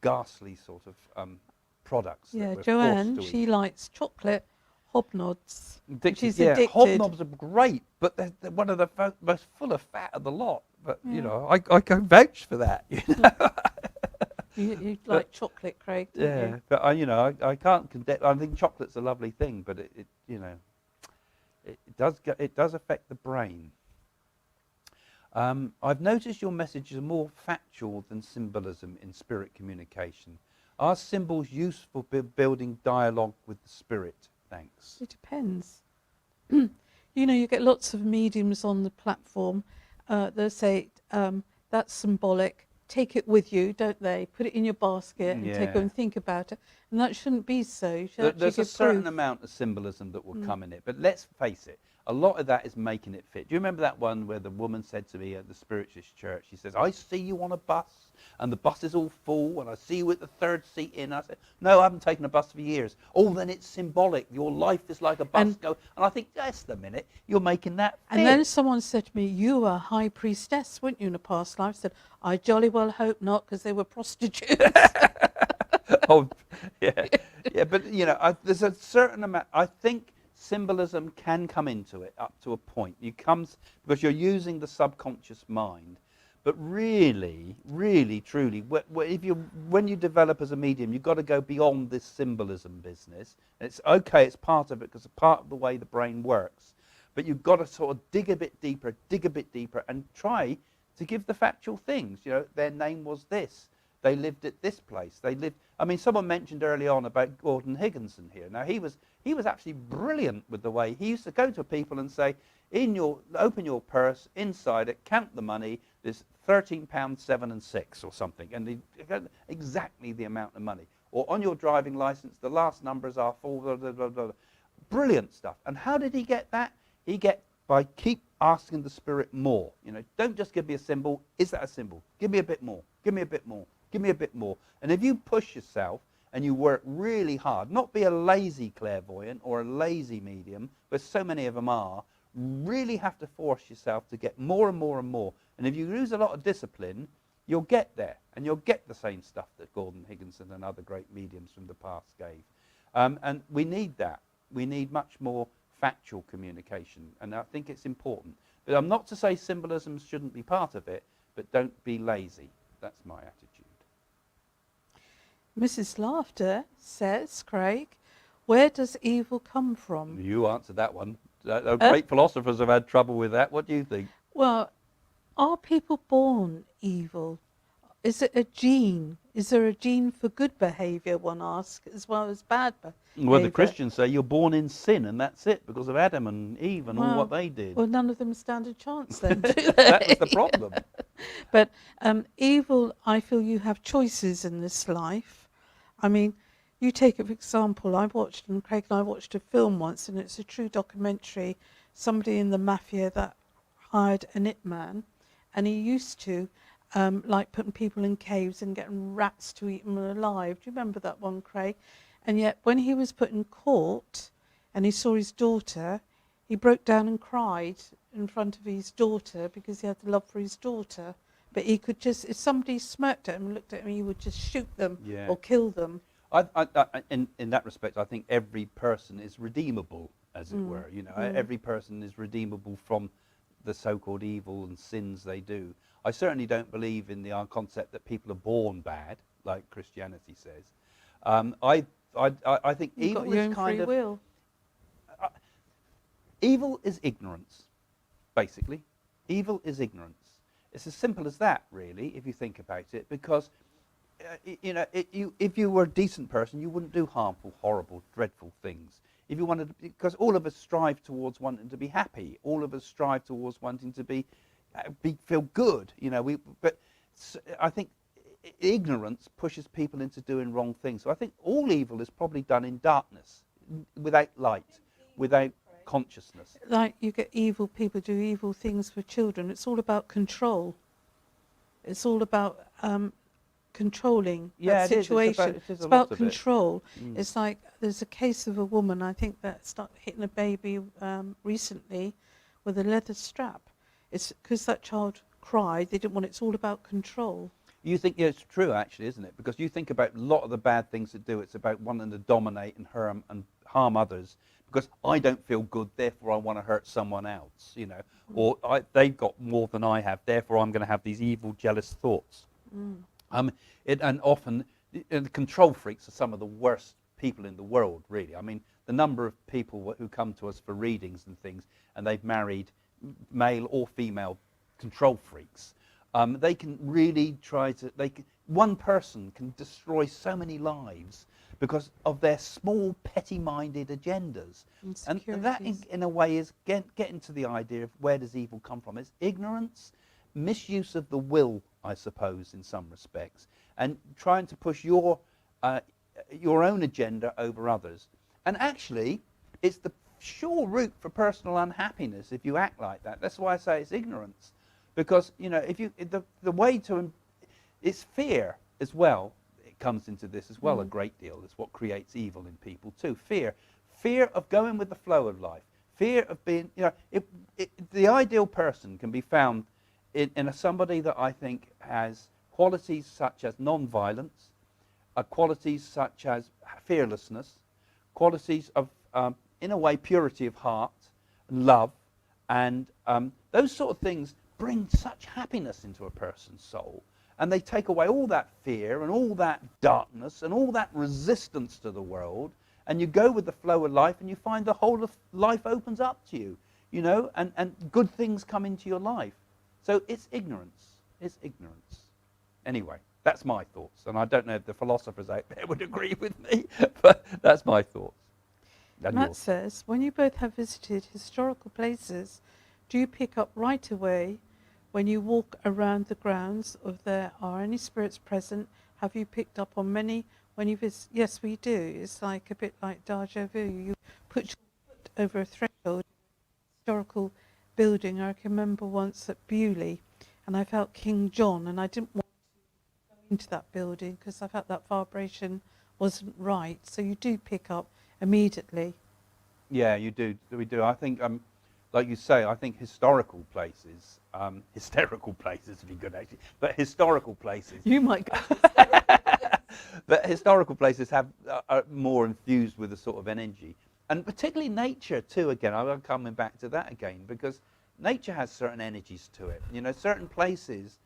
ghastly sort of products. Yeah, that we're Joanne, forced to she eat. likes chocolate hobnobs. She's yeah, addicted. hobnobs are great, but they're one of the most full of fat of the lot. But, I can vouch for that, You like chocolate, Craig, don't you? But I can't condemn. I think chocolate's a lovely thing, but it does affect the brain. I've noticed your messages are more factual than symbolism in spirit communication. Are symbols useful for building dialogue with the spirit? Thanks. It depends. You get lots of mediums on the platform. They'll say, that's symbolic. Take it with you, don't they? Put it in your basket and take it and think about it. And that shouldn't be so. There's a certain amount of symbolism that will come in it. But let's face it, a lot of that is making it fit. Do you remember that one where the woman said to me at the Spiritualist church, she says, I see you on a bus and the bus is all full and I see you at the third seat in. I said, no, I haven't taken a bus for years. Oh, then it's symbolic. Your life is like a bus go. And I think, just a minute, you're making that fit. And then someone said to me, you were a high priestess, weren't you, in a past life? I said, I jolly well hope not, because they were prostitutes. Oh, yeah, yeah. But there's a certain amount. I think symbolism can come into it up to a point. You comes because you're using the subconscious mind. But really, really, truly, when you develop as a medium, you've got to go beyond this symbolism business. And it's okay, it's part of it because it's part of the way the brain works. But you've got to sort of dig a bit deeper, and try to give the factual things. Their name was this. They lived at this place. I mean, someone mentioned early on about Gordon Higginson here. Now, he was actually brilliant with the way he used to go to people and say, open your purse, inside it, count the money, there's £13, 7 and 6 or something, and he got exactly the amount of money. Or on your driving license, the last numbers are 4, blah, blah, blah, blah. Brilliant stuff. And how did he get that? By keep asking the spirit more. Don't just give me a symbol. Is that a symbol? Give me a bit more. Give me a bit more. Give me a bit more. And if you push yourself and you work really hard, not be a lazy clairvoyant or a lazy medium, but so many of them are, really have to force yourself to get more and more and more. And if you lose a lot of discipline, you'll get there, and you'll get the same stuff that Gordon Higginson and other great mediums from the past gave. And we need that. We need much more factual communication, and I think it's important. But I'm not to say symbolism shouldn't be part of it, but don't be lazy. That's my attitude. Mrs. Laughter says, Craig, where does evil come from? You answered that one. Great philosophers have had trouble with that. What do you think? Well, are people born evil? Is it a gene? Is there a gene for good behaviour, one asks, as well as bad behaviour? Well, the Christians say you're born in sin, and that's it, because of Adam and Eve and all what they did. Well, none of them stand a chance then, do they? That was the problem. But evil, I feel you have choices in this life. I mean, you take it, for example, Craig and I watched a film once, and it's a true documentary, somebody in the mafia that hired an it man, and he used to like putting people in caves and getting rats to eat them alive. Do you remember that one, Craig? And yet when he was put in court and he saw his daughter, he broke down and cried in front of his daughter because he had the love for his daughter. But he could just, if somebody smirked at him and looked at him, he would just shoot them or kill them. In that respect, I think every person is redeemable, as it were. Every person is redeemable from the so-called evil and sins they do. I certainly don't believe in the concept that people are born bad, like Christianity says. I think You've evil got your is own kind free of will. Evil is ignorance, basically. Evil is ignorance. It's as simple as that, really, if you think about it. Because if you were a decent person, you wouldn't do harmful, horrible, dreadful things. If you wanted, because all of us strive towards wanting to be happy. All of us strive towards wanting to feel good. But I think ignorance pushes people into doing wrong things. So I think all evil is probably done in darkness, without light, without consciousness. Like you get evil people do evil things for children. It's all about control. It's all about controlling that situation. It's about control. It's like there's a case of a woman, I think, that started hitting a baby recently with a leather strap. It's because that child cried. They didn't want it. It's all about control. You think it's true, actually, isn't it? Because you think about a lot of the bad things that do. It's about wanting to dominate and harm others. Because I don't feel good, therefore I want to hurt someone else. Or they've got more than I have, therefore I'm going to have these evil, jealous thoughts. And often, the control freaks are some of the worst people in the world, really. I mean, the number of people who come to us for readings and things, and they've married male or female control freaks. They can really one person can destroy so many lives because of their small, petty-minded agendas. And that, in a way, is getting to the idea of where does evil come from. It's ignorance, misuse of the will, I suppose, in some respects, and trying to push your own agenda over others. And actually, it's the sure route for personal unhappiness if you act like that. That's why I say it's ignorance, because the way to it's fear as well. It comes into this as well a great deal. It's what creates evil in people too. Fear of going with the flow of life. Fear of being, the ideal person can be found in somebody that I think has qualities such as non-violence, are qualities such as fearlessness, qualities of, in a way, purity of heart, love, and those sort of things bring such happiness into a person's soul. And they take away all that fear and all that darkness and all that resistance to the world. And you go with the flow of life and you find the whole of life opens up to you, you know, and good things come into your life. So it's ignorance. It's ignorance. Anyway, that's my thoughts. And I don't know if the philosophers out there would agree with me, but that's my thoughts. And Matt yours. says, when you both have visited historical places, do you pick up right away when you walk around the grounds, or if there are any spirits present? Have you picked up on many when you visit? Yes, we do. It's like a bit like deja vu. You put your foot over a threshold, historical building. I can remember once at Bewley, and I felt King John, and I didn't want to go into that building because I felt that vibration wasn't right. So you do pick up immediately. Yeah, you do. We do. I think, like you say, I think historical places, hysterical places would be good actually, but historical places. You might go. But historical places have are more infused with a sort of energy, and particularly nature too. Again, I'm coming back to that again because nature has certain energies to it. You know, certain places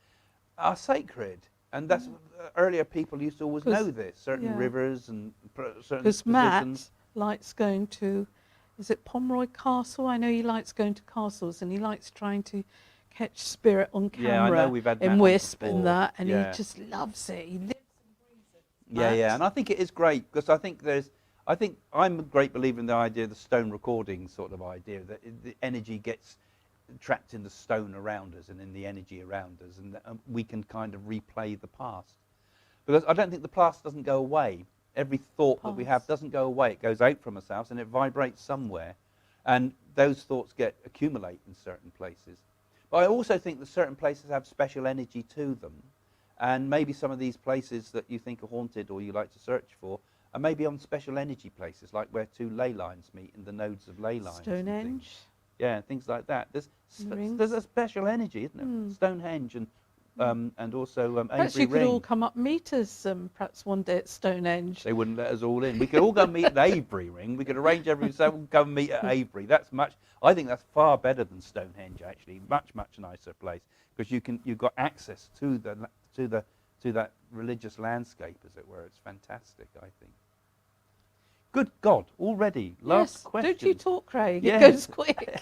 are sacred, and that's earlier people used to always know this. Certain rivers and certain Because Matt positions. likes going to, is it Pomeroy Castle? I know he likes going to castles, and he likes trying to catch spirit on camera. Yeah, I know we've had Matt in on Wisp before. and that, and Yeah. he just loves it. He lives and breathes it. Yeah, Matt. yeah, and I think it is great because I think I'm a great believer in the idea of the stone recording sort of idea, that the energy gets trapped in the stone around us and in the energy around us, and we can kind of replay the past. Because I don't think the past doesn't go away. Every thought that we have doesn't go away. It goes out from ourselves and it vibrates somewhere, and those thoughts accumulate in certain places. But I also think that certain places have special energy to them. And maybe some of these places that you think are haunted or you like to search for are maybe on special energy places, like where two ley lines meet in the nodes of ley lines. Stonehenge. Yeah, things like that. There's a special energy, isn't there? Stonehenge and also Perhaps Avery you could Ring. all come up meet us perhaps one day at Stonehenge. They wouldn't let us all in. We could all go meet at Avery Ring. We could arrange everyone go and meet at Avery. I think that's far better than Stonehenge actually. Much nicer place because you've got access to that religious landscape, as it were. It's fantastic, I think. Good God, already last question. Don't you talk, Craig? Yeah. It goes quick.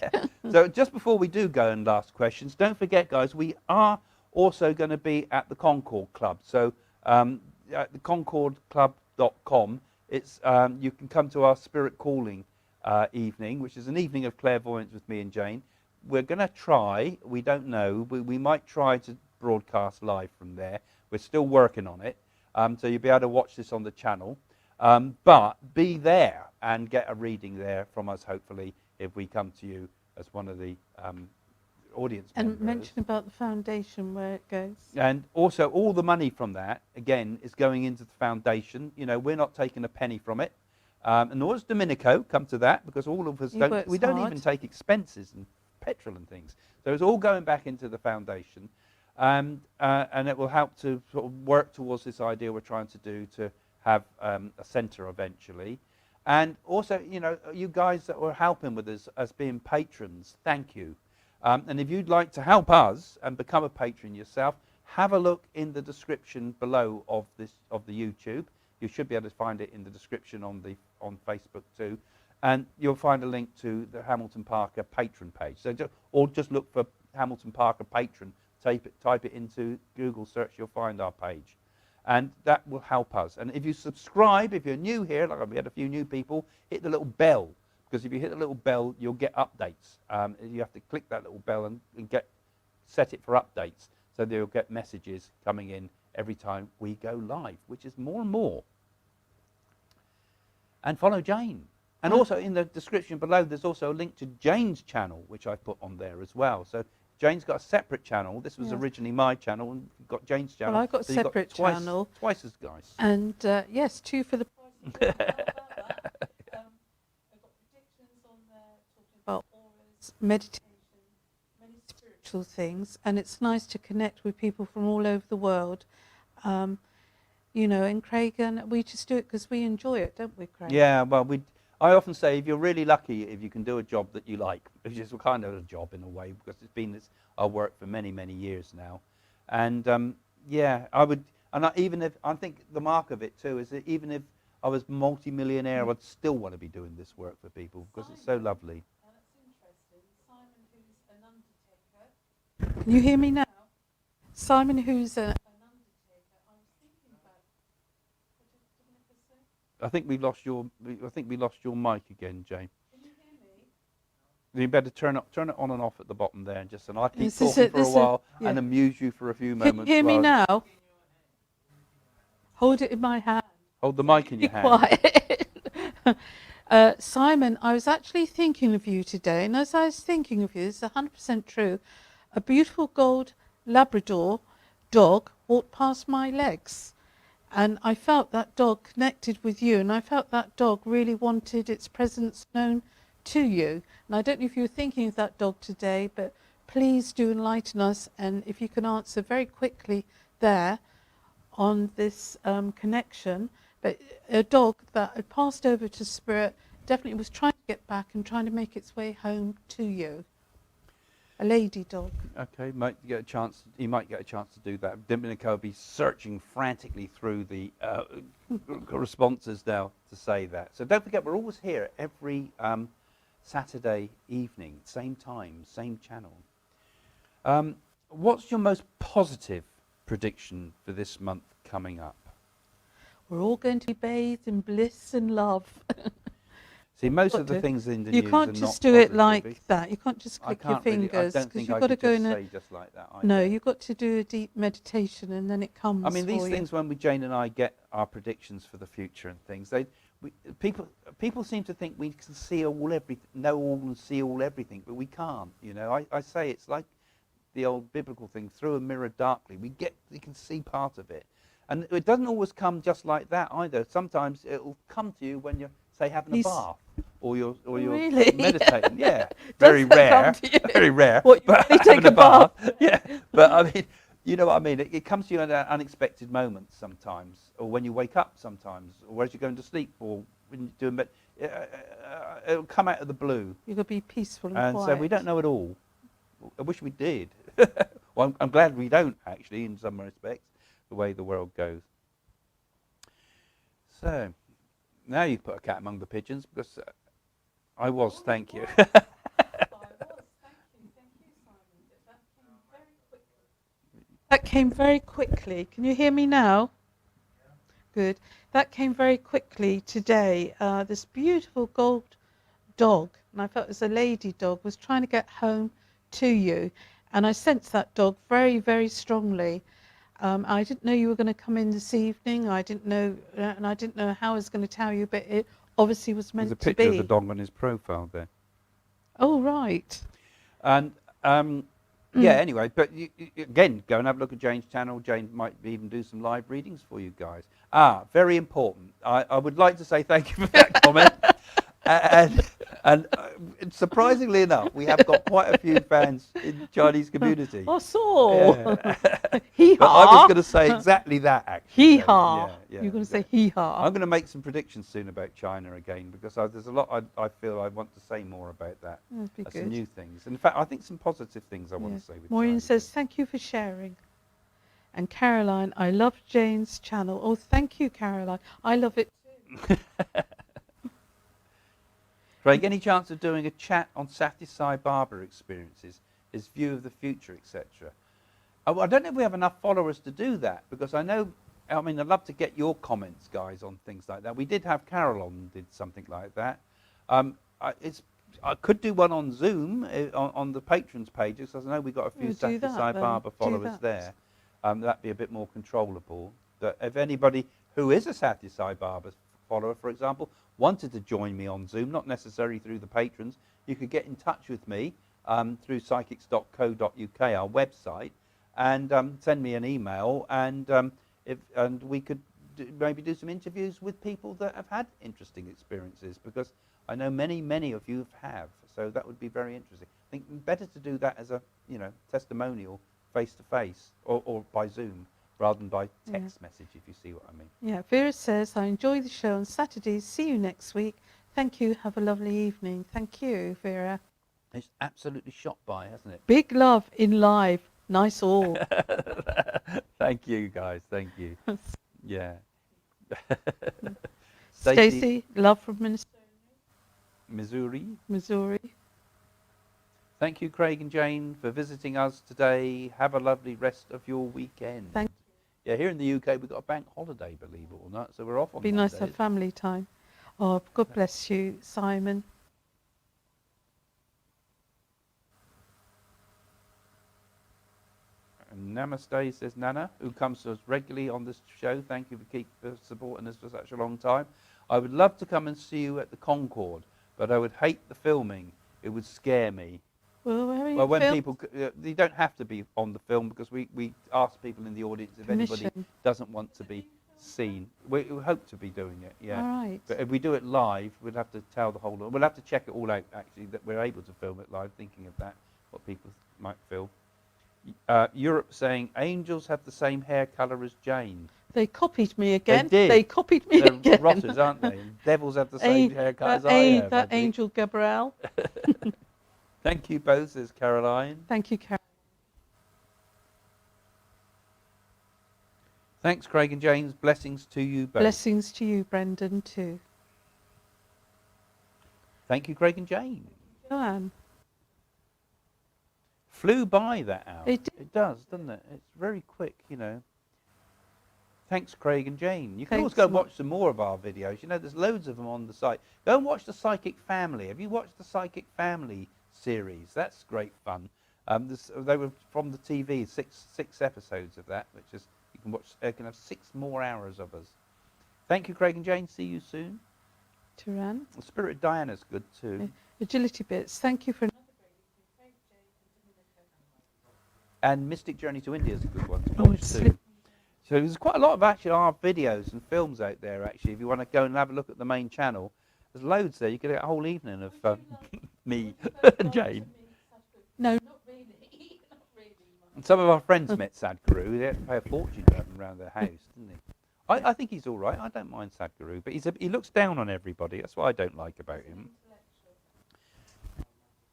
So just before we do go and last questions, don't forget, guys, we are also going to be at the Concord Club. So at the concordclub.com, it's you can come to our Spirit Calling evening, which is an evening of clairvoyance with me and Jane. We're going to try, we don't know, we might try to broadcast live from there. We're still working on it. So you'll be able to watch this on the channel. But be there and get a reading there from us, hopefully, if we come to you as one of the audience members. And mention about the foundation, where it goes. And also, all the money from that, again, is going into the foundation. You know, we're not taking a penny from it. And nor does Domenico, come to that, because all of us don't even take expenses and petrol and things. So it's all going back into the foundation. And it will help to sort of work towards this idea we're trying to do to have a centre eventually. And also, you know, you guys that were helping with us as being patrons, thank you. And if you'd like to help us and become a patron yourself, have a look in the description below of the YouTube. You should be able to find it in the description on Facebook too. And you'll find a link to the Hamilton Parker patron page. So just look for Hamilton Parker patron, type it into Google search, you'll find our page. And that will help us. And if you subscribe, if you're new here, like we had a few new people, hit the little bell. Because if you hit the little bell, you'll get updates. You have to click that little bell and set it for updates. So that you'll get messages coming in every time we go live, which is more and more. And follow Jane. And also in the description below, there's also a link to Jane's channel, which I put on there as well. So Jane's got a separate channel. This was originally my channel, and you've got Jane's channel. Well, I've got a separate channel. Twice as nice. And yes, 2 for the price. About auras, meditation, many spiritual things, and it's nice to connect with people from all over the world. you know, and Craig, and we just do it because we enjoy it, don't we, Craig? Yeah, well, I often say if you're really lucky, if you can do a job that you like, which is kind of a job in a way, because it's been our work for many, many years now. And yeah, I would, and even if, I think the mark of it too is that even if I was multi-millionaire, I'd still want to be doing this work for people because it's so lovely. That's interesting. Simon, who's an undertaker. Can you hear me now? Simon, who's an undertaker. I was thinking about. What did Nicholas say? I think we lost your mic again, Jane. Can you hear me? You better turn it on and off at the bottom there, and I'll keep Is this talking it? for a This while yeah. and amuse you for a few Can moments. you hear me while- now? Hold it in my hand. Hold the mic in Be your hand. quiet. Simon, I was actually thinking of you today, and as I was thinking of you, this is 100% true. A beautiful gold Labrador dog walked past my legs, and I felt that dog connected with you, and I felt that dog really wanted its presence known to you. And I don't know if you were thinking of that dog today, but please do enlighten us, and if you can answer very quickly there on this connection. But a dog that had passed over to spirit definitely was trying to get back and trying to make its way home to you. A lady dog. Okay, you might get a chance to do that. Domenico will be searching frantically through the responses now to say that. So don't forget, we're always here every Saturday evening, same time, same channel. What's your most positive prediction for this month coming up? We're all going to be bathed in bliss and love. See, most of the things in the You news can't are just not do it positive. like that. You can't just I click your can't really, fingers, I don't because think you've I got to could go just in a. say just like that. Either. No, you've got to do a deep meditation, and then it comes. I mean, these for things, when Jane and I get our predictions for the future and things, people seem to think we can see all everything, know all and see all everything, but we can't. You know, I say it's like the old biblical thing: through a mirror darkly, we can see part of it, and it doesn't always come just like that either. Sometimes it will come to you when you're, say, having a bath, or you're Really? meditating. Yeah, very that rare, come to you? very rare. What, you but really take having a bath? Yeah, but I mean, you know what I mean. It comes to you at unexpected moments sometimes, or when you wake up sometimes, or as you're going to sleep, or when you're doing. It'll come out of the blue. You've got to be peaceful and And quiet. so we don't know it all. I wish we did. Well, I'm glad we don't, actually, in some respects, the way the world goes. So, now you've put a cat among the pigeons, because I was, thank you. That came very quickly. Can you hear me now? Good. That came very quickly today. This beautiful gold dog, and I felt it was a lady dog, was trying to get home to you. And I sensed that dog very, very strongly. I didn't know you were going to come in this evening. I didn't know, and I didn't know how I was going to tell you, but it obviously was meant to be. There's a picture of the dog on his profile there. Oh, right. And yeah, anyway, but again, go and have a look at Jane's channel. Jane might even do some live readings for you guys. Very important. I would like to say thank you for that comment. And surprisingly enough, we have got quite a few fans in the Chinese community. I saw. Yeah. Hee-haw. But I was going to say exactly that, actually. Hee-haw. Yeah, You're going to say hee-haw. I'm going to make some predictions soon about China again, because there's a lot I feel I want to say more about that. That'd be Some good. new things. In fact, I think some positive things I want to say with Maureen China. says, thank you for sharing. And Caroline, I love Jane's channel. Oh, thank you, Caroline. I love it too. Craig, any chance of doing a chat on Sathya Sai Baba experiences, his view of the future, etc.? I don't know if we have enough followers to do that, because I mean, I'd love to get your comments, guys, on things like that. We did have Carol on, did something like that. I could do one on Zoom, on the patrons pages, because I know we've got a few Sathya Sai Baba followers there. That'd be a bit more controllable. But if anybody who is a Sathya Sai Baba follower, for example, wanted to join me on Zoom, not necessarily through the patrons, you could get in touch with me through psychics.co.uk, our website, and send me an email, and we could maybe do some interviews with people that have had interesting experiences, because I know many of you have, so that would be very interesting. I think better to do that as a testimonial face to face or by Zoom rather than by text message, if you see what I mean. Yeah, Vera says, I enjoy the show on Saturdays. See you next week. Thank you. Have a lovely evening. Thank you, Vera. It's absolutely shot by, hasn't it? Big love in live. Nice all. Thank you, guys. Thank you. Yeah. Stacey, love from Minnesota. Missouri. Thank you, Craig and Jane, for visiting us today. Have a lovely rest of your weekend. Thank you. Yeah, here in the UK, we've got a bank holiday, believe it or not, so we're off on Be Monday. nice to have family time. Oh, God bless you, Simon. And Namaste, says Nana, who comes to us regularly on this show. Thank you for supporting us for such a long time. I would love to come and see you at the Concord, but I would hate the filming. It would scare me. Well, where are you when filmed? people, you don't have to be on the film, because we ask people in the audience if anybody doesn't want to be seen. We hope to be doing it, yeah. All right. But if we do it live, we'd have to tell the whole. We'll have to check it all out, actually, that we're able to film it live. Thinking of that, what people might feel. Europe saying angels have the same hair colour as Jane. They copied me again. They did. They copied me They're again. rotters, aren't they? And devils have the same haircut as I have. That Angel Gabrielle. Thank you both, says Caroline. Thank you, Caroline. Thanks, Craig and James. Blessings to you both. Blessings to you, Brendan, too. Thank you, Craig and Jane. Joanne. Flew by that hour. It does, doesn't it? It's very quick, you know. Thanks, Craig and Jane. You can always Thanks, go watch some more of our videos. You know, there's loads of them on the site. Go and watch the Psychic Family. Have you watched the Psychic Family series? That's great fun. They were from the TV, six episodes of that, which is you can watch. You can have 6 more hours of us. Thank you, Craig and Jane. See you soon. Turan. Spirit Diana's good too. Agility Bits. Thank you for another great evening. And Mystic Journey to India is a good one to watch too. So there's quite a lot of actually our videos and films out there. Actually, if you want to go and have a look at the main channel, there's loads there. You could get a whole evening of me and Jane. No, not really. Not really. And some of our friends met Sadhguru. They had to pay a fortune to have him around their house, didn't they? I think he's all right. I don't mind Sadhguru, but he looks down on everybody. That's what I don't like about him.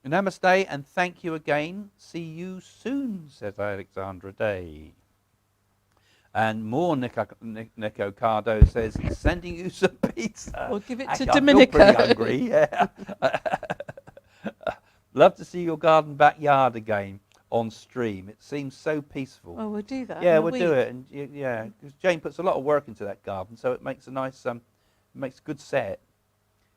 Namaste and thank you again. See you soon, says Alexandra Day. And more Nico Cardo says he's sending you some pizza. Well, give it Actually, to I feel Dominica. pretty hungry, yeah. Love to see your garden backyard again on stream. It seems so peaceful. Well, we'll do that. Yeah, we'll do it. And yeah, because Jane puts a lot of work into that garden, so it makes a nice, makes a good set.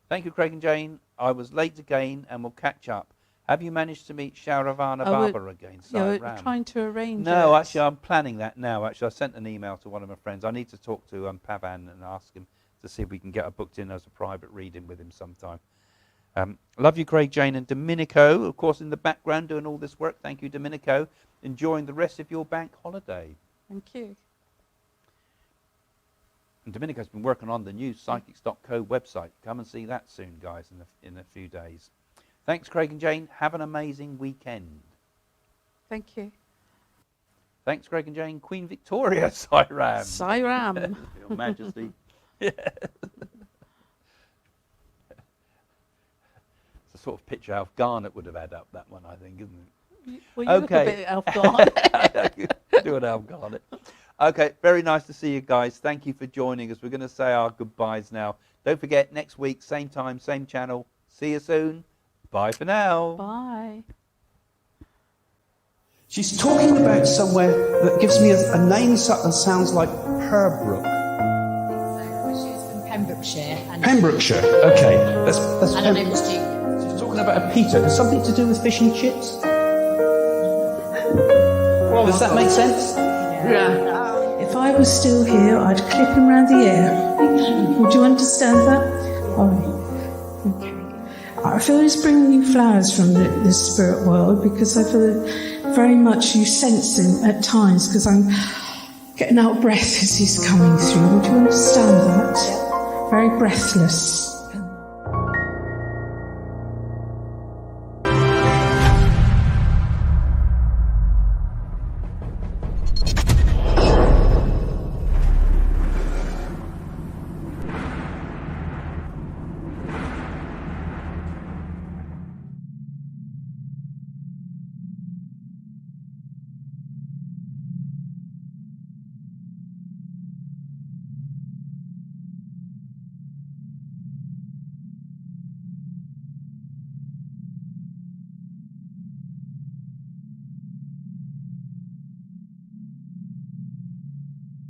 Thank you, Craig and Jane. I was late again, and we'll catch up. Have you managed to meet Shauravana Baba again? Yeah, we're trying to arrange it. No, actually, I'm planning that now. Actually, I sent an email to one of my friends. I need to talk to Pavan and ask him to see if we can get her booked in as a private reading with him sometime. Love you, Craig, Jane, and Domenico, of course, in the background doing all this work. Thank you, Domenico. Enjoying the rest of your bank holiday. Thank you. And Domenico's been working on the new psychics.co website. Come and see that soon, guys, in a few days. Thanks, Craig and Jane. Have an amazing weekend. Thank you. Thanks, Craig and Jane. Queen Victoria, Siram. Siram. Your Majesty. Yeah. It's a sort of picture Alf Garnett would have had up, that one, I think, isn't it? Well, you look a bit Alf Garnett. Do an Alf Garnett. Okay, very nice to see you guys. Thank you for joining us. We're going to say our goodbyes now. Don't forget, next week, same time, same channel. See you soon. Bye for now. Bye. She's talking about somewhere that gives me a name that sounds like Herbrook. She's from Pembrokeshire. And Pembrokeshire, okay. That's and her name was Jean. She's talking about a Peter. Is something to do with fish and chips? Does that make sense? Yeah. If I was still here, I'd clip him round the ear. Would you understand that? All right. Okay. I feel he's bringing you flowers from the spirit world because I feel that very much you sense him at times because I'm getting out of breath as he's coming through. Would you understand that? Very breathless.